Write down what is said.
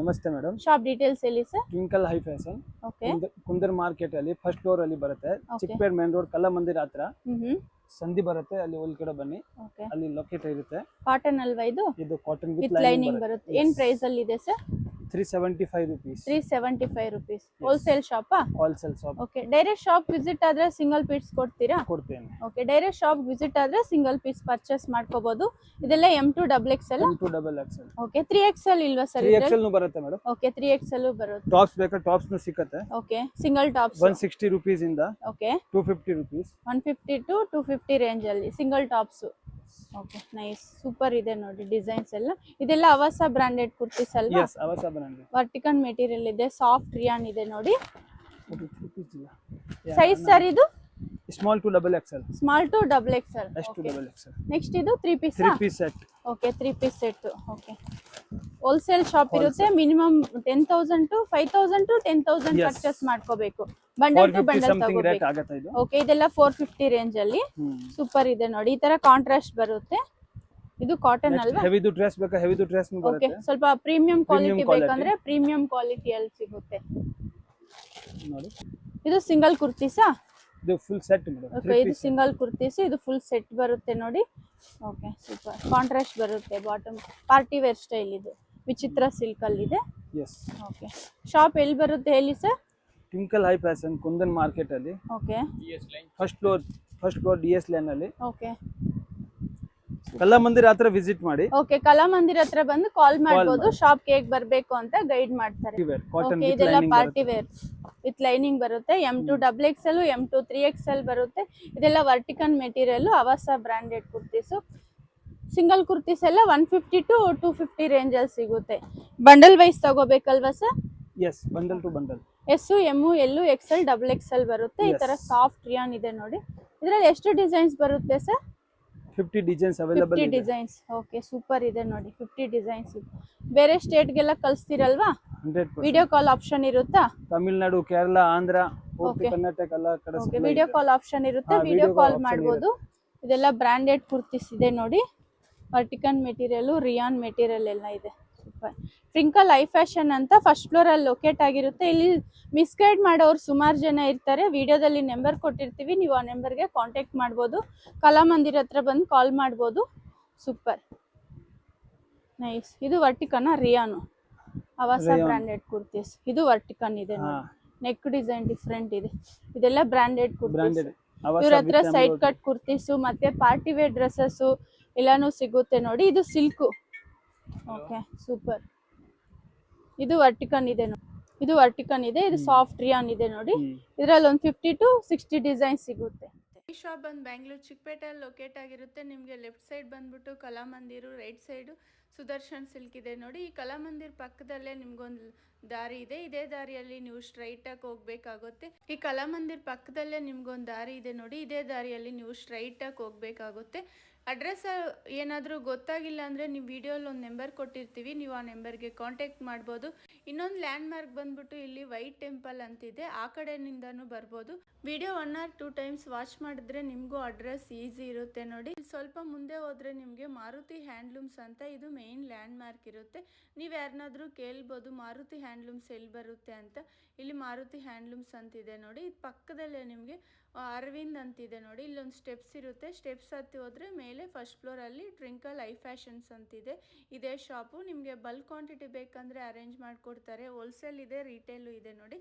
ನಮಸ್ತೆ madam. Shop details ಹೇಳಿ sir. Twinkle high fashion okay Kundar market ಅಲ್ಲಿ ಫಸ್ಟ್ ಫ್ಲೋರ್ ಅಲ್ಲಿ ಬರುತ್ತೆ. ಚಿಕ್ಕಪೇಟ್ ಮೇನ್ ರೋಡ್ ಕಲ್ಲ ಮಂದಿರ ಹತ್ರ ಸಂಧಿ ಬರುತ್ತೆ. ಅಲ್ಲಿ ಒಳಗಡೆ ಬನ್ನಿ, ಅಲ್ಲಿ ಲೊಕೇಟ್ ಇರುತ್ತೆ. ಕಾಟನ್ ಅಲ್ವಾ ಇದು? ಇದು ಕಾಟನ್ ವಿತ್ ಲೈನಿಂಗ್ ಬರುತ್ತೆ. ಏನ್ ಪ್ರೈಸ್ ಅಲ್ಲಿ ಇದೆ ಸರ್? 375 rupees. 375 rupees. ಹೋಲ್ಸೇಲ್ ಶಾಪಾ? Wholesale shop. Okay. Direct shop visit ಆದ್ರೆ ಸಿಂಗಲ್ ಪೀಸ್ ಕೊಡ್ತೀರಾ? ಕೊಡ್ತೇನೆ. ಓಕೆ. ಡೈರೆಕ್ಟ್ ಶಾಪ್ ವಿಸಿಟ್ ಆದ್ರೆ ಸಿಂಗಲ್ ಪೀಸ್ ಪರ್ಚೇಸ್ ಮಾಡ್ಕೋಬಹುದು. ಇದೆಲ್ಲ M2 XXL. M2 XXL. Okay. 3XL ಇಲ್ವಾ ಸರ್? 3XL ನು ಬರುತ್ತೆ ಮೇಡಮ್. ಓಕೆ. 3XL ಬರುತ್ತೆ. ಟಾಪ್ಸ್ ಬೇಕಾ? ಟಾಪ್ಸ್ ನು ಸಿಗುತ್ತೆ. ಓಕೆ. ಸಿಂಗಲ್ ಟಾಪ್ಸ್ 160 rupees ಇಂದ ಓಕೆ 250 rupees. 150 to 250 ರೇಂಜ್ ಅಲ್ಲಿ single tops. Okay, nice, super ಇದೆ ನೋಡಿ ಡಿಸೈನ್ಸ್ ಎಲ್ಲ. ಇದೆಲ್ಲ ಅವಸ ಬ್ರಾಂಡೆಡ್ ಕುರ್ತೀಸ್ ಅಲ್ವಾ? Yes, Avaasa branded. Vertical material ಇದೆ, ಸಾಫ್ಟ್ ರಿಯಾನ್ ಇದೆ ನೋಡಿ. 43 ಪೀಸ್ ಇಲ್ಲ. ಸೈಜ್ ಸರ್ ಇದು? Small to XXL. Small to XXL. S to XXL. Next ಇದು 3 piece. 3 piece set. Okay, 3 piece set. Okay. Wholesale shop ಇರುತ್ತೆ. ಮಿನಿಮಮ್ 10,000 to 5,000 to 10,000 ಪರ್ಚೇಸ್ ಮಾಡ್ಕೋಬೇಕು. Bundle to bundle ತಗೋಬೇಕು. Okay, ಇದೆಲ್ಲ 450 range ಅಲ್ಲಿ. Super ಇದೆ ನೋಡಿ. ಈ ತರ ಕಾಂಟ್ರಾಸ್ಟ್ ಬರುತ್ತೆ. ಇದು ಕಾಟನ್ ಅಲ್ವಾ? ಹೆವಿದು ಡ್ರೆಸ್ ಬೇಕಾ? ಹೆವಿದು ಡ್ರೆಸ್ ನು ಬರುತ್ತೆ. ಓಕೆ, ಸ್ವಲ್ಪ ಪ್ರೀಮಿಯಂ ಕ್ವಾಲಿಟಿ ಬೇಕಂದ್ರೆ ಪ್ರೀಮಿಯಂ ಕ್ವಾಲಿಟಿಯಲ್ಲಿ ಸಿಗುತ್ತೆ ನೋಡಿ. ಇದು ಸಿಂಗಲ್ ಕುರ್ತೀಸಾ? ಇದು ಫುಲ್ ಸೆಟ್ ಮೇಡಂ. ಓಕೆ, ಇದು ಸಿಂಗಲ್ ಕುರ್ತೀಸ್. ಇದು ಫುಲ್ ಸೆಟ್ ಬರುತ್ತೆ ನೋಡಿ. Okay, super. ಕಾಂಟ್ರಾಸ್ಟ್ ಬರುತ್ತೆ. ಬಾಟಮ್ ಪಾರ್ಟಿ ವೇರ್ ಸ್ಟೈಲ್ ಇದು. ವಿಚಿತ್ರ ಸಿಲ್ಕ್ ಅಲ್ಲಿ ಇದೆ. ಎಸ್. ಓಕೆ. ಶಾಪ್ ಎಲ್ಲಿ ಬರುತ್ತೆ ಹೇಳಿ sir? Twinkle high fashion Kundan market ಅಲ್ಲಿ. Okay. First floor DS line ಅಲ್ಲಿ. ಓಕೆ. ಕಲಾ ಮಂದಿರ ಹತ್ರ ವಿಸಿಟ್ ಮಾಡಿ. ಓಕೆ, ಕಲಾ ಮಂದಿರ ಹತ್ರ ಬಂದು ಕಾಲ್ ಮಾಡಬಹುದು. ಶಾಪ್ ಹೇಗೆ ಬರಬೇಕು ಅಂತ ಗೈಡ್ ಮಾಡ್ತಾರೆ. ಕಾಟನ್ ವಿತ್ ಇದೆಲ್ಲ ಪಾರ್ಟಿ ವೇರ್ ವಿತ್ ಲೈನಿಂಗ್ ಬರುತ್ತೆ. M2 XXL, M2 3XL ಬರುತ್ತೆ. ಇದೆಲ್ಲ vertical material, Avaasa branded kurtis. Single kurtis ಎಲ್ಲ 150 to 250 ರೇಂಜ್ ಅಲ್ಲಿ ಸಿಗುತ್ತೆ. ಬಂಡಲ್ ವೈಸ್ ತಗೋಬೇಕಲ್ವಾ ಸರ್? Yes, bundle to bundle. S, M, L, XL, XXL ಬರುತ್ತೆ. ಈ ತರ ಸಾಫ್ಟ್ ರಿಯಾನ್ ಇದೆ ನೋಡಿ. ಇದರಲ್ಲಿ ಎಷ್ಟು ಡಿಸೈನ್ಸ್ ಬರುತ್ತೆ ಸರ್? 50 ಡಿಸೈನ್ಸ್ ಅವೈಲೇಬಲ್ ಇದೆ. 50 ಡಿಸೈನ್ಸ್. ಓಕೆ, ಸೂಪರ್ ಇದೆ ನೋಡಿ. 50 ಡಿಸೈನ್ಸ್. ಬೇರೆ ಸ್ಟೇಟ್ ಗೆಲ್ಲ ಕಳಿಸ್ತಿರಲ್ವಾ? 100%. ವಿಡಿಯೋ ಕಾಲ್ ಆಪ್ಷನ್ ಇರುತ್ತಾ? ತಮಿಳುನಾಡು, ಕೇರಳ, ಆಂಧ್ರ, ಕರ್ನಾಟಕ ಎಲ್ಲ ಕಡೆ ಓಕೆ, ವಿಡಿಯೋ ಕಾಲ್ ಆಪ್ಷನ್ ಇರುತ್ತೆ. ವಿಡಿಯೋ ಕಾಲ್ ಮಾಡಬಹುದು. ಇದೆಲ್ಲ ಬ್ರಾಂಡೆಡ್ ಕುರ್ತೀಸ್ ಇದೆ ನೋಡಿ. ವರ್ಟಿಕಲ್ ಮೆಟೀರಿಯಲ್, ರಿಯಾನ್ ಮೆಟೀರಿಯಲ್ ಎಲ್ಲ ಇದೆ. ಸೂಪರ್. ಟ್ವಿಂಕಲ್ ಹೈ ಫ್ಯಾಷನ್ ಅಂತ ಫಸ್ಟ್ ಫ್ಲೋರ್ ಅಲ್ಲಿ ಲೊಕೇಟ್ ಆಗಿರುತ್ತೆ. ಇಲ್ಲಿ ಮಿಸ್ಗೈಡ್ ಮಾಡೋರು ಸುಮಾರು ಜನ ಇರ್ತಾರೆ. ವಿಡಿಯೋದಲ್ಲಿ ನಂಬರ್ ಕೊಟ್ಟಿರ್ತೀವಿ, ನೀವು ಆ ನಂಬರ್ಗೆ ಕಾಂಟ್ಯಾಕ್ಟ್ ಮಾಡ್ಬೋದು. ಕಲಾ ಮಂದಿರ ಹತ್ರ ಬಂದು ಕಾಲ್ ಮಾಡ್ಬೋದು. Super, nice. ಇದು ವರ್ಟಿಕನ್ ರಿಯಾನು ಅವಸ ಬ್ರಾಂಡೆಡ್ ಕುರ್ತೀಸ್. ಇದು ವರ್ಟಿಕನ್ ಇದೆ ನೋಡಿ. ನೆಕ್ ಡಿಸೈನ್ ಡಿಫ್ರೆಂಟ್ ಇದೆ. ಇದೆಲ್ಲ ಬ್ರಾಂಡೆಡ್ ಕುರ್ತೀಸ್. ಇವ್ರ ಹತ್ರ ಸೈಡ್ ಕಟ್ ಕುರ್ತೀಸು ಮತ್ತೆ ಪಾರ್ಟಿ ವೇರ್ ಡ್ರೆಸ್ಸಸ್ ಎಲ್ಲಾನು ಸಿಗುತ್ತೆ ನೋಡಿ. ಇದು ಸಿಲ್ಕು. Okay, super. ಇದು ವರ್ಟಿಕನ್ ಇದೆ ನೋಡಿ. ಇದು ವರ್ಟಿಕನ್ ಇದೆ. ಇದು ಸಾಫ್ಟ್ ರಿಯಾನ್ ಇದೆ ನೋಡಿ. ಇದರಲ್ಲಿ ಒಂದು 50 to 60 ಡಿಸೈನ್ ಸಿಗುತ್ತೆ. ಈ ಶಾಪ್ ಬಂದು ಬ್ಯಾಂಗ್ಳೂರ್ ಚಿಕ್ಕಪೇಟೆಯಲ್ಲಿ ಲೊಕೇಟ್ ಆಗಿರುತ್ತೆ. ನಿಮಗೆ ಲೆಫ್ಟ್ ಸೈಡ್ ಬಂದ್ಬಿಟ್ಟು ಕಲಾ ಮಂದಿರು, ರೈಟ್ ಸೈಡು ಸುದರ್ಶನ್ ಸಿಲ್ಕ್ ಇದೆ ನೋಡಿ. ಈ ಕಲಾ ಮಂದಿರ್ ಪಕ್ಕದಲ್ಲೇ ನಿಮ್ಗೊಂದು ದಾರಿ ಇದೆ. ಇದೇ ದಾರಿಯಲ್ಲಿ ನೀವು ಸ್ಟ್ರೈಟ್ ಆಗಿ ಹೋಗ್ಬೇಕಾಗುತ್ತೆ. ಈ ಕಲಾ ಮಂದಿರ್ ಪಕ್ಕದಲ್ಲೇ ನಿಮ್ಗೊಂದು ದಾರಿ ಇದೆ ನೋಡಿ. ಇದೇ ದಾರಿಯಲ್ಲಿ ನೀವು ಸ್ಟ್ರೈಟ್ ಆಗಿ ಹೋಗ್ಬೇಕಾಗುತ್ತೆ. ಅಡ್ರೆಸ್ ಏನಾದರೂ ಗೊತ್ತಾಗಿಲ್ಲ ಅಂದರೆ ನೀವು ವಿಡಿಯೋಲಿ ಒಂದು ನಂಬರ್ ಕೊಟ್ಟಿರ್ತೀವಿ, ನೀವು ಆ ನಂಬರ್ಗೆ ಕಾಂಟ್ಯಾಕ್ಟ್ ಮಾಡ್ಬೋದು. ಇನ್ನೊಂದು ಲ್ಯಾಂಡ್ ಮಾರ್ಕ್ ಬಂದ್ಬಿಟ್ಟು ಇಲ್ಲಿ ವೈಟ್ ಟೆಂಪಲ್ ಅಂತಿದೆ, ಆ ಕಡೆಯಿಂದನೂ ಬರ್ಬೋದು. ವಿಡಿಯೋ 1 or 2 ಟೈಮ್ಸ್ ವಾಚ್ ಮಾಡಿದ್ರೆ ನಿಮಗೂ ಅಡ್ರೆಸ್ ಈಸಿ ಇರುತ್ತೆ ನೋಡಿ. ಸ್ವಲ್ಪ ಮುಂದೆ ಹೋದರೆ ನಿಮಗೆ ಮಾರುತಿ ಹ್ಯಾಂಡ್ಲೂಮ್ಸ್ ಅಂತ ಇದು ಮೇನ್ ಲ್ಯಾಂಡ್ ಮಾರ್ಕ್ ಇರುತ್ತೆ. ನೀವು ಯಾರನ್ನಾದ್ರೂ ಕೇಳ್ಬೋದು ಮಾರುತಿ ಹ್ಯಾಂಡ್ಲೂಮ್ಸ್ ಎಲ್ಲಿ ಬರುತ್ತೆ ಅಂತ. ಇಲ್ಲಿ ಮಾರುತಿ ಹ್ಯಾಂಡ್ಲೂಮ್ಸ್ ಅಂತಿದೆ ನೋಡಿ. ಇದು ಪಕ್ಕದಲ್ಲೇ ನಿಮಗೆ ಅರವಿಂದ್ ಅಂತಿದೆ ನೋಡಿ. ಇಲ್ಲೊಂದು ಸ್ಟೆಪ್ಸ್ ಇರುತ್ತೆ. ಸ್ಟೆಪ್ಸ್ ಹತ್ತಿ ಹೋದರೆ ಮೇಲೆ ಫಸ್ಟ್ ಫ್ಲೋರಲ್ಲಿ ಟ್ವಿಂಕಲ್ ಹೈ ಫ್ಯಾಷನ್ಸ್ ಅಂತಿದೆ. ಇದೇ ಶಾಪು. ನಿಮಗೆ ಬಲ್ಕ್ ಕ್ವಾಂಟಿಟಿ ಬೇಕಂದರೆ ಅರೇಂಜ್ ಮಾಡಿಕೊಡ್ತಾರೆ. ಹೋಲ್ಸೇಲ್ ಇದೆ, ರಿಟೇಲು ಇದೆ ನೋಡಿ.